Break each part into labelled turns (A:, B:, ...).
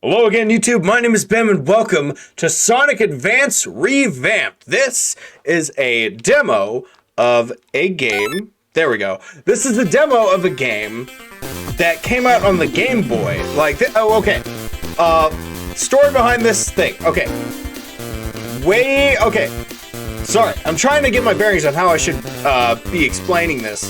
A: Hello again, YouTube. My name is Ben, and welcome to Sonic Advance Revamped. This is a demo of a game. There we go. This is the demo of a game that came out on the Game Boy. Okay. Story behind this thing. Okay. Sorry, I'm trying to get my bearings on how I should be explaining this.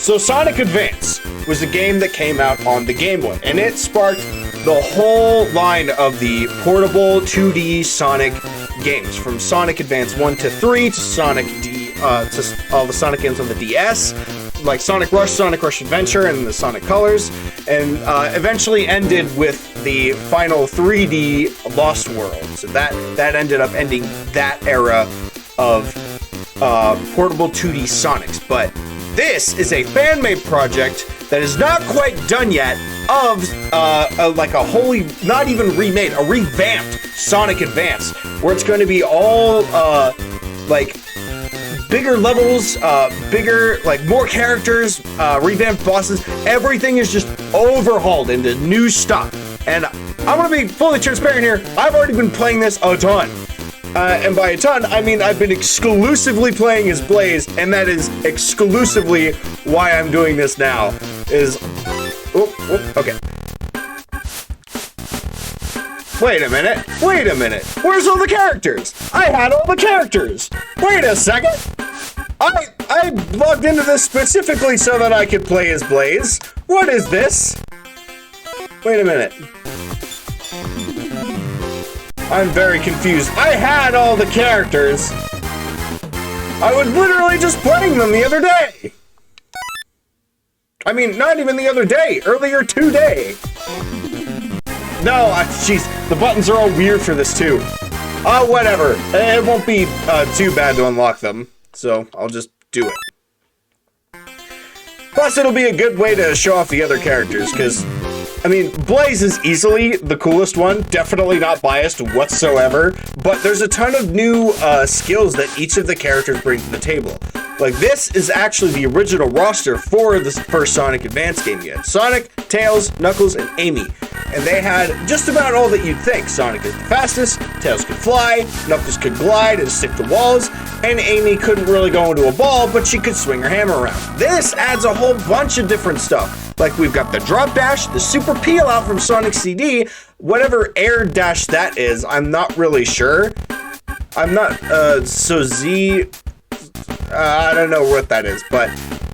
A: So Sonic Advance was a game that came out on the Game Boy, and it sparked the whole line of the portable 2D Sonic games, from Sonic Advance 1 to 3 to Sonic D, to all the Sonic games on the DS, like Sonic Rush Adventure, and the Sonic Colors, and eventually ended with the final 3D Lost World. So that ended up ending that era of portable 2D Sonics. But this is a fan-made project that is not quite done yet of like a wholly, not even remade, a revamped Sonic Advance, where it's going to be all like bigger levels, bigger, like more characters, revamped bosses. Everything is just overhauled into new stuff. And I'm going to be fully transparent here. I've already been playing this a ton. And by a ton, I mean I've been exclusively playing as Blaze, and that is exclusively why I'm doing this now. Okay. Wait a minute. Where's all the characters? I had all the characters. Wait a second. I logged into this specifically so that I could play as Blaze. What is this? Wait a minute. I'm very confused. I had all the characters. I was literally just playing them the other day. I mean, not even the other day. Earlier today. No, jeez. The buttons are all weird for this too. Oh, whatever. It won't be too bad to unlock them. So, I'll just do it. Plus, it'll be a good way to show off the other characters, because I mean, Blaze is easily the coolest one, definitely not biased whatsoever, but there's a ton of new skills that each of the characters bring to the table. Like, this is actually the original roster for the first Sonic Advance game yet. Sonic, Tails, Knuckles, and Amy. And they had just about all that you'd think. Sonic is the fastest, Tails could fly, Knuckles could glide and stick to walls, and Amy couldn't really go into a ball, but she could swing her hammer around. This adds a whole bunch of different stuff. Like, we've got the drop dash, the super peel out from Sonic CD, whatever air dash that is, I'm not really sure. I'm not, I don't know what that is, but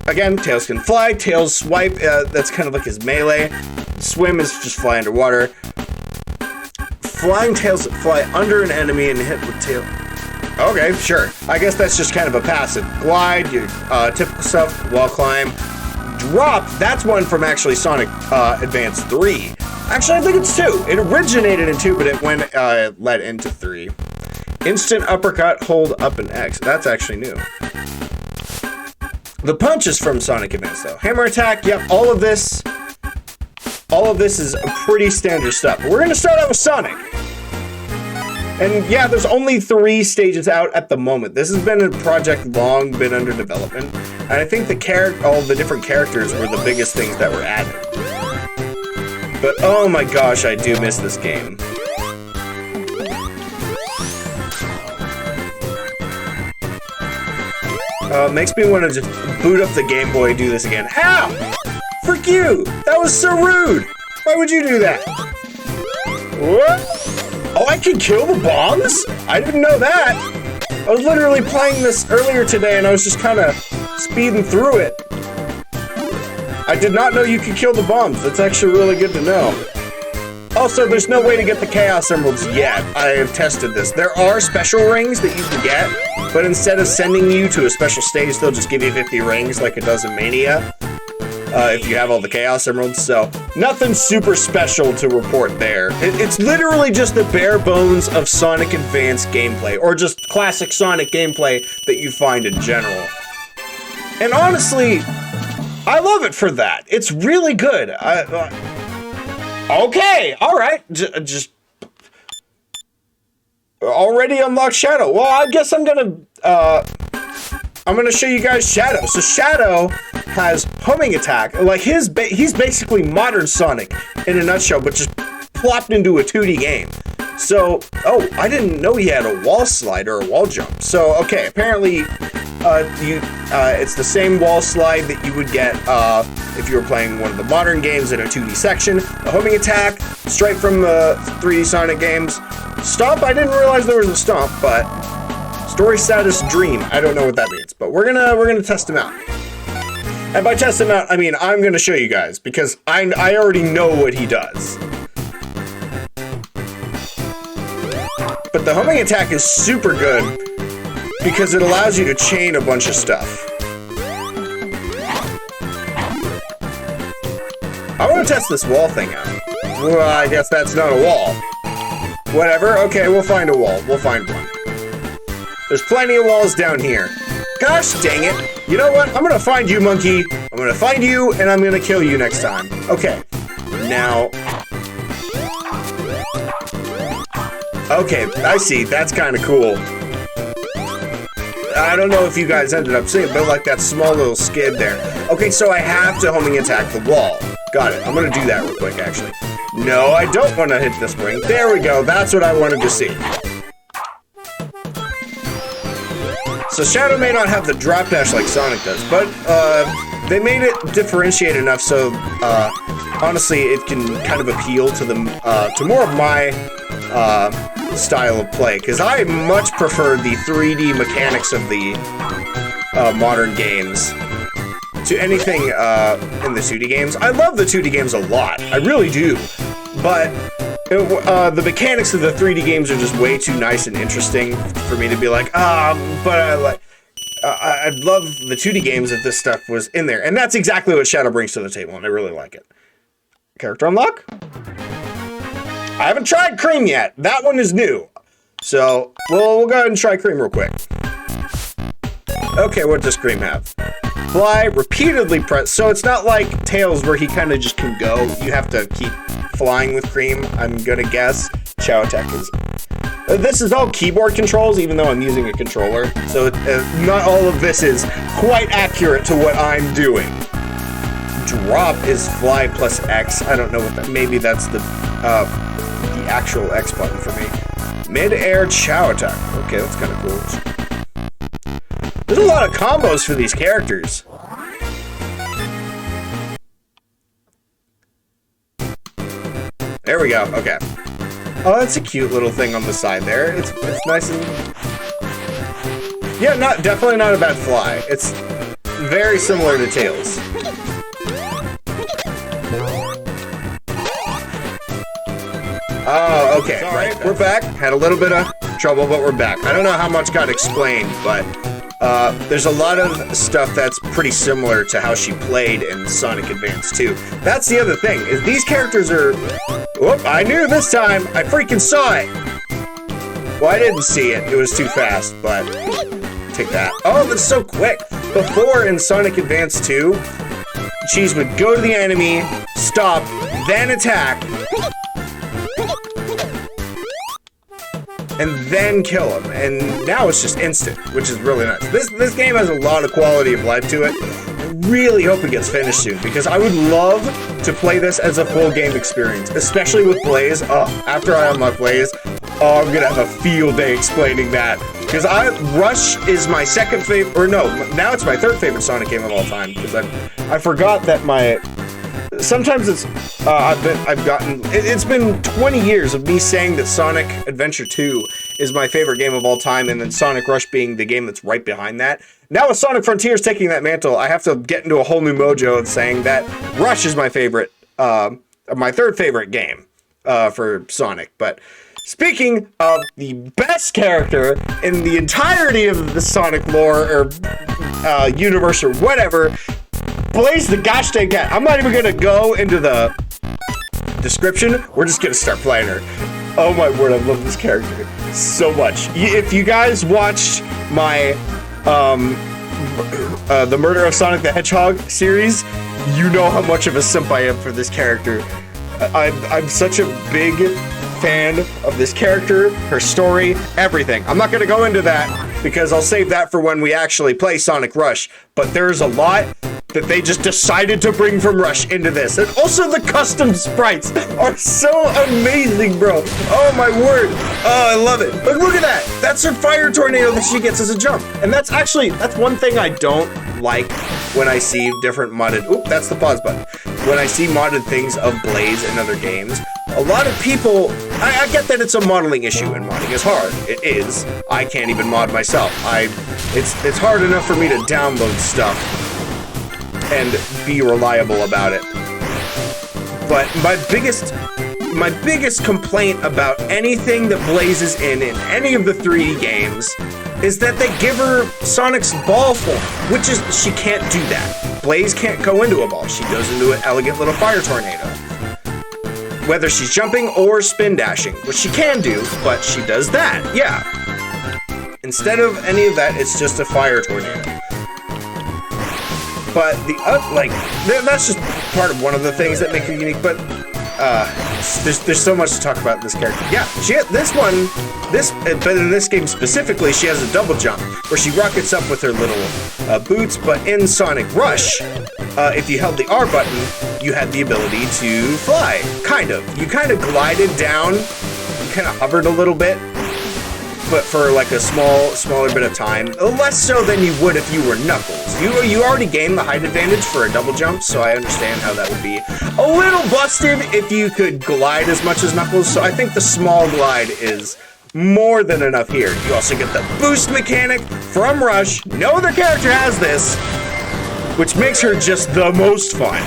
A: again, Tails can fly, Tails swipe, that's kind of like his melee. Swim is just fly underwater. Flying Tails fly under an enemy and hit with tail. Okay, sure. I guess that's just kind of a passive. Glide, your typical stuff, wall climb. Drop, that's one from actually Sonic Advance 3. Actually, I think it's 2. It originated in 2, but it went led into 3. Instant uppercut, hold up and X. That's actually new. The punch is from Sonic Advance though. Hammer attack, yep, all of this is pretty standard stuff. But we're gonna start out with Sonic. And yeah, there's only 3 stages out at the moment. This has been a project long been under development. And I think all the different characters were the biggest things that were added. But oh my gosh, I do miss this game. Makes me want to just boot up the Game Boy and do this again. How? Frick you! That was so rude! Why would you do that? What? Oh, I can kill the bombs? I didn't know that. I was literally playing this earlier today and I was just kind of speeding through it. I did not know you could kill the bombs. That's actually really good to know. Also, there's no way to get the Chaos Emeralds yet. I have tested this. There are special rings that you can get, but instead of sending you to a special stage, they'll just give you 50 rings like it does in Mania. If you have all the Chaos Emeralds, so nothing super special to report there. It's literally just the bare bones of Sonic Advance gameplay, or just classic Sonic gameplay that you find in general. And honestly, I love it for that. It's really good. Okay, alright, just already unlocked Shadow. Well, I guess I'm gonna show you guys Shadow. So Shadow has homing attack. Like he's basically modern Sonic in a nutshell, but just plopped into a 2D game. So, oh, I didn't know he had a wall slide or a wall jump. So, okay, apparently it's the same wall slide that you would get if you were playing one of the modern games in a 2D section. A homing attack, straight from the 3D Sonic games. Stomp, I didn't realize there was a stomp, but story status dream. I don't know what that means, but we're gonna test him out. And by test him out, I mean I'm gonna show you guys because I already know what he does. But the homing attack is super good because it allows you to chain a bunch of stuff. I want to test this wall thing out. Well, I guess that's not a wall. Whatever, okay, we'll find a wall. We'll find one. There's plenty of walls down here. Gosh dang it. You know what? I'm gonna find you, monkey. I'm gonna find you, and I'm gonna kill you next time. Okay. Now... okay, I see. That's kind of cool. I don't know if you guys ended up seeing it, but like that small little skid there. Okay, so I have to homing attack the wall. Got it. I'm gonna do that real quick, actually. No, I don't want to hit the spring. There we go. That's what I wanted to see. So Shadow may not have the drop dash like Sonic does, but they made it differentiate enough so honestly it can kind of appeal to the to more of my style of play, because I much prefer the 3D mechanics of the modern games to anything in the 2D games. I love the 2D games a lot, I really do, but the mechanics of the 3D games are just way too nice and interesting for me to be like, but I'd love the 2D games if this stuff was in there, and that's exactly what Shadow brings to the table, and I really like it. Character unlock? I haven't tried Cream yet. That one is new. So, we'll go ahead and try Cream real quick. Okay, what does Cream have? Fly, repeatedly press. So it's not like Tails where he kind of just can go. You have to keep flying with Cream, I'm gonna guess. Chow attack is... this is all keyboard controls, even though I'm using a controller. So not all of this is quite accurate to what I'm doing. Drop is fly plus X. I don't know what that... maybe that's the actual X button for me. Mid-air chow attack. Okay, that's kind of cool. There's a lot of combos for these characters. There we go. Okay. Oh, that's a cute little thing on the side there. It's nice and... yeah, definitely not a bad fly. It's very similar to Tails. Oh, okay, right, we're back. Had a little bit of trouble, but we're back. I don't know how much got explained, but there's a lot of stuff that's pretty similar to how she played in Sonic Advance 2. That's the other thing, is these characters are... whoop, I knew this time! I freaking saw it! Well, I didn't see it. It was too fast, but... take that. Oh, that's so quick! Before, in Sonic Advance 2, Cheese would go to the enemy, stop, then attack, and then kill him, and now it's just instant, which is really nice. This game has a lot of quality of life to it. I really hope it gets finished soon, because I would love to play this as a full game experience, especially with Blaze. Oh, after I unlock Blaze, oh, I'm gonna have a field day explaining that, because Rush is my second favorite, or no, now it's my third favorite Sonic game of all time, because I forgot that sometimes it's, it's been 20 years of me saying that Sonic Adventure 2 is my favorite game of all time, and then Sonic Rush being the game that's right behind that. Now with Sonic Frontiers taking that mantle, I have to get into a whole new mojo of saying that Rush is my favorite, my third favorite game, for Sonic. But speaking of the best character in the entirety of the Sonic lore, or, universe, or whatever, Blaze the gosh dang cat. I'm not even gonna go into the description. We're just gonna start playing her. Oh my word, I love this character so much. If you guys watched my the Murder of Sonic the Hedgehog series, you know how much of a simp I am for this character. I'm such a big fan of this character, her story, everything. I'm not gonna go into that because I'll save that for when we actually play Sonic Rush, but there's a lot that they just decided to bring from Rush into this. And also the custom sprites are so amazing, bro. Oh my word. Oh, I love it. But look at that. That's her fire tornado that she gets as a jump. And that's one thing I don't like when I see different modded, oop, that's the pause button. When I see modded things of Blaze in other games, a lot of people, I get that it's a modeling issue and modding is hard. It is. I can't even mod myself. It's hard enough for me to download stuff and be reliable about it. But my biggest complaint about anything that Blaze is in any of the 3D games is that they give her Sonic's ball form, which is, she can't do that. Blaze can't go into a ball. She goes into an elegant little fire tornado. Whether she's jumping or spin dashing, which she can do, but she does that, yeah. Instead of any of that, it's just a fire tornado. But that's just part of one of the things that make her unique, but there's so much to talk about in this character. Yeah, but in this game specifically, she has a double jump where she rockets up with her little boots, but in Sonic Rush, if you held the R button, you had the ability to fly, kind of. You kind of glided down, you kind of hovered a little bit, but for like a smaller bit of time. Less so than you would if you were Knuckles. You already gained the height advantage for a double jump, so I understand how that would be a little busted if you could glide as much as Knuckles, so I think the small glide is more than enough here. You also get the boost mechanic from Rush. No other character has this, which makes her just the most fun.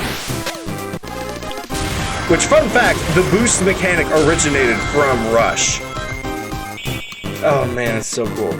A: Which, fun fact, the boost mechanic originated from Rush. Oh man, it's so cool.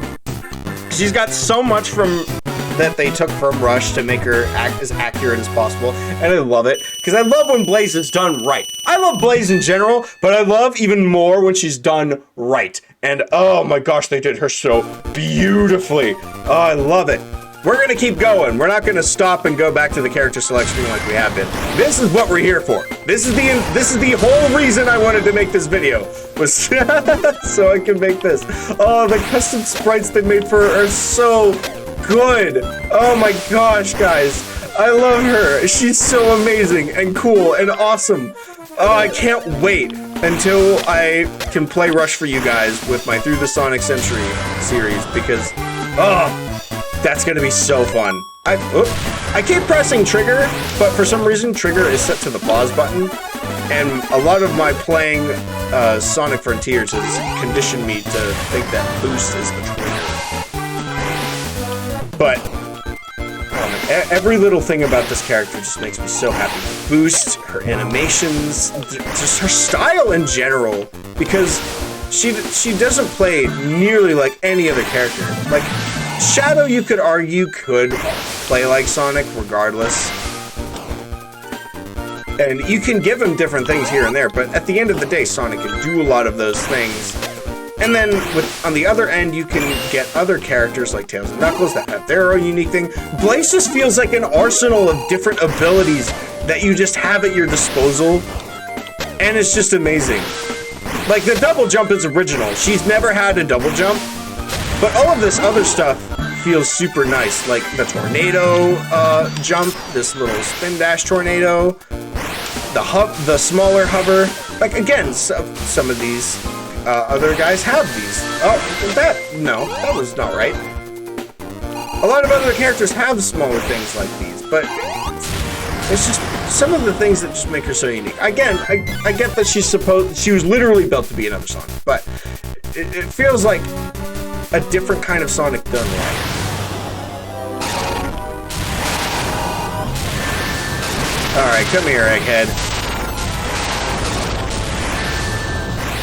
A: She's got so much that they took from Rush to make her act as accurate as possible, and I love it, because I love when Blaze is done right. I love Blaze in general, but I love even more when she's done right. And oh my gosh, they did her so beautifully. Oh, I love it. We're gonna keep going. We're not gonna stop and go back to the character select screen like we have been. This is what we're here for. This is the whole reason I wanted to make this video, was so I can make this. Oh, the custom sprites they made for her are so good. Oh my gosh, guys. I love her. She's so amazing and cool and awesome. Oh, I can't wait until I can play Rush for you guys with my Through the Sonic Century series, because, oh, that's gonna be so fun. I keep pressing trigger, but for some reason trigger is set to the pause button, and a lot of my playing Sonic Frontiers has conditioned me to think that boost is the trigger. But every little thing about this character just makes me so happy. Boost, her animations, just her style in general, because she doesn't play nearly like any other character. Like, Shadow, you could argue, could play like Sonic regardless. And you can give him different things here and there, but at the end of the day, Sonic can do a lot of those things. And then, on the other end, you can get other characters like Tails and Knuckles that have their own unique thing. Blaze just feels like an arsenal of different abilities that you just have at your disposal. And it's just amazing. Like, the double jump is original. She's never had a double jump. But all of this other stuff feels super nice, like the tornado jump, this little spin dash tornado, the smaller hover. Like, again, some of these other guys have these. Oh, that was not right. A lot of other characters have smaller things like these, but it's just some of the things that just make her so unique. Again, I get that she was literally built to be another Sonic, but it feels like a different kind of Sonic done right. Alright, come here, Egghead.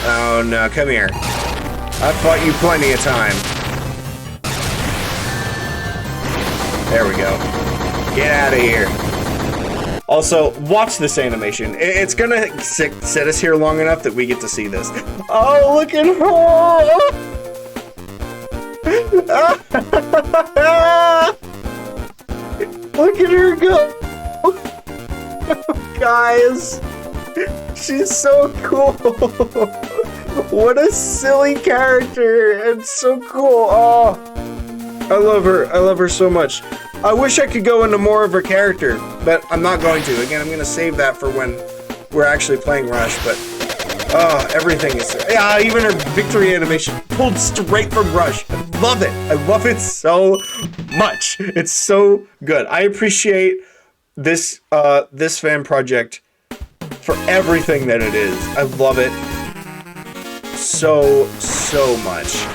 A: Oh no, come here. I've fought you plenty of time. There we go. Get out of here. Also, watch this animation. It's gonna set us here long enough that we get to see this. Oh, look at her! Look at her go! Guys, she's so cool. What a silly character. It's so cool. Oh, I love her. I love her so much. I wish I could go into more of her character, but I'm not going to. Again, I'm going to save that for when we're actually playing Rush, but oh, everything is... Yeah, even her victory animation pulled straight from Rush. I love it. I love it so much. It's so good. I appreciate this this fan project for everything that it is. I love it so much.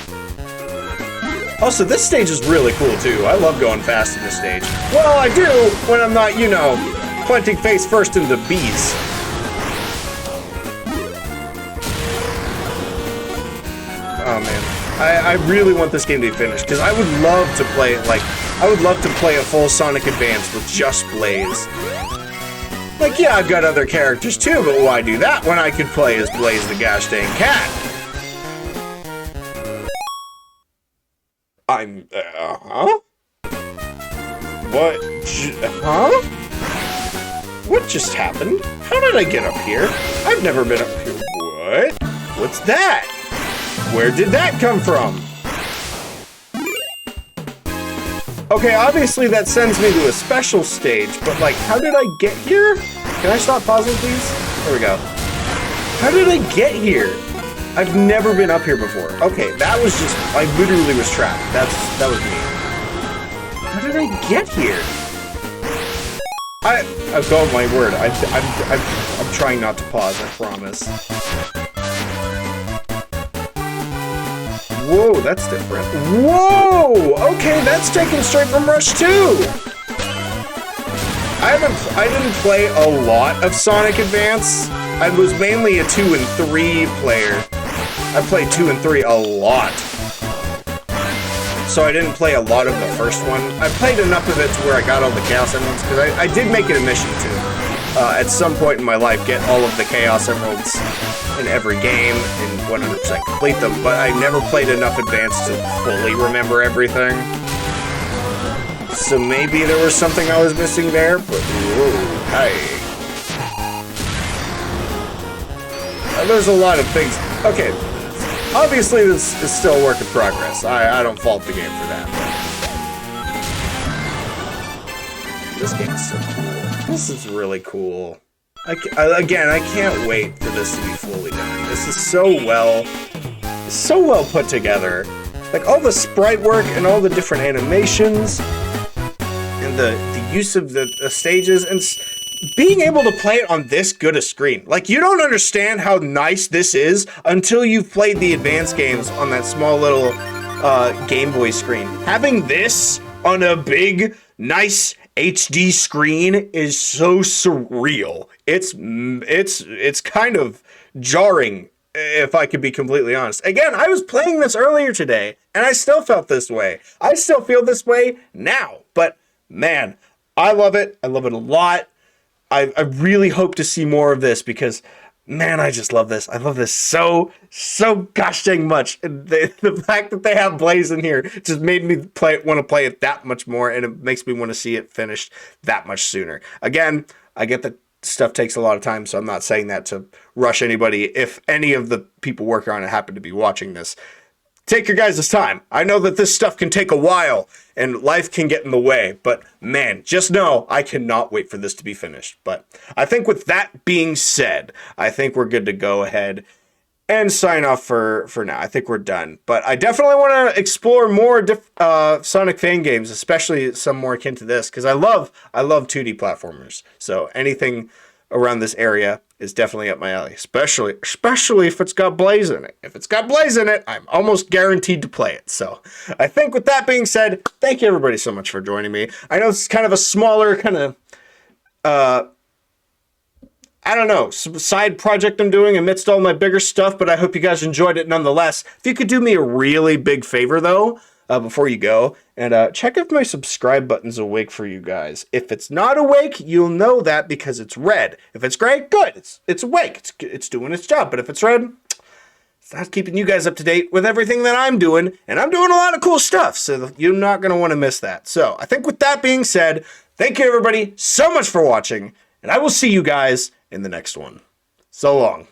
A: Also, this stage is really cool too. I love going fast in this stage. Well, I do when I'm not, you know, planting face first into bees. Oh man, I really want this game to be finished because I would love to play it I would love to play a full Sonic Advance with just Blaze. Like, yeah, I've got other characters too, but why do that when I could play as Blaze the gosh dang cat? I'm, huh? What, huh? What just happened? How did I get up here? I've never been up here. What? What's that? Where did that come from? Okay, obviously that sends me to a special stage, but like, how did I get here? Can I stop pausing, please? There we go. How did I get here? I've never been up here before. Okay, that was just, I literally was trapped. That was me. How did I get here? Oh my word, I'm trying not to pause, I promise. Whoa, that's different. Whoa! Okay, that's taken straight from Rush 2! I didn't play a lot of Sonic Advance. I was mainly a 2 and 3 player. I played 2 and 3 a lot. So I didn't play a lot of the first one. I played enough of it to where I got all the Chaos Emeralds, because I did make it a mission to, at some point in my life, get all of the Chaos Emeralds in every game and 100% complete them, but I never played enough Advance to fully remember everything. So maybe there was something I was missing there, but whoa, hey. There's a lot of things. Okay, obviously this is still a work in progress. I don't fault the game for that. But this game is so cool. This is really cool. Again, I can't wait for this to be fully done. This is so well put together. Like all the sprite work and all the different animations and the use of the stages and being able to play it on this good a screen. Like, you don't understand how nice this is until you've played the advanced games on that small little Game Boy screen. Having this on a big, nice HD screen is so surreal. It's kind of jarring, if I could be completely honest. Again, I was playing this earlier today, and I still felt this way. I still feel this way now, but man, I love it. I love it a lot. I really hope to see more of this because, man, I just love this. I love this so gosh dang much. And the fact that they have Blaze in here just made me want to play it that much more, and it makes me want to see it finished that much sooner. Again, I get that stuff takes a lot of time, so I'm not saying that to rush anybody. If any of the people working on it happen to be watching this, take your guys' time. I know that this stuff can take a while and life can get in the way, but man, just know I cannot wait for this to be finished. But I think with that being said, I think we're good to go ahead and sign off for now. I think we're done. But I definitely want to explore more Sonic fan games, especially some more akin to this, because I love 2D platformers. So anything around this area is definitely up my alley, especially if it's got Blaze in it. If it's got Blaze in it, I'm almost guaranteed to play it. So I think with that being said, thank you everybody so much for joining me. I know it's kind of a smaller kind of, I don't know, side project I'm doing amidst all my bigger stuff, but I hope you guys enjoyed it nonetheless. If you could do me a really big favor though, before you go, and check if my subscribe button's awake for you guys. If it's not awake, you'll know that because it's red. If it's gray, good. It's awake. It's doing its job. But if it's red, it's not keeping you guys up to date with everything that I'm doing, and I'm doing a lot of cool stuff, so you're not going to want to miss that. So I think with that being said, thank you everybody so much for watching, and I will see you guys in the next one. So long.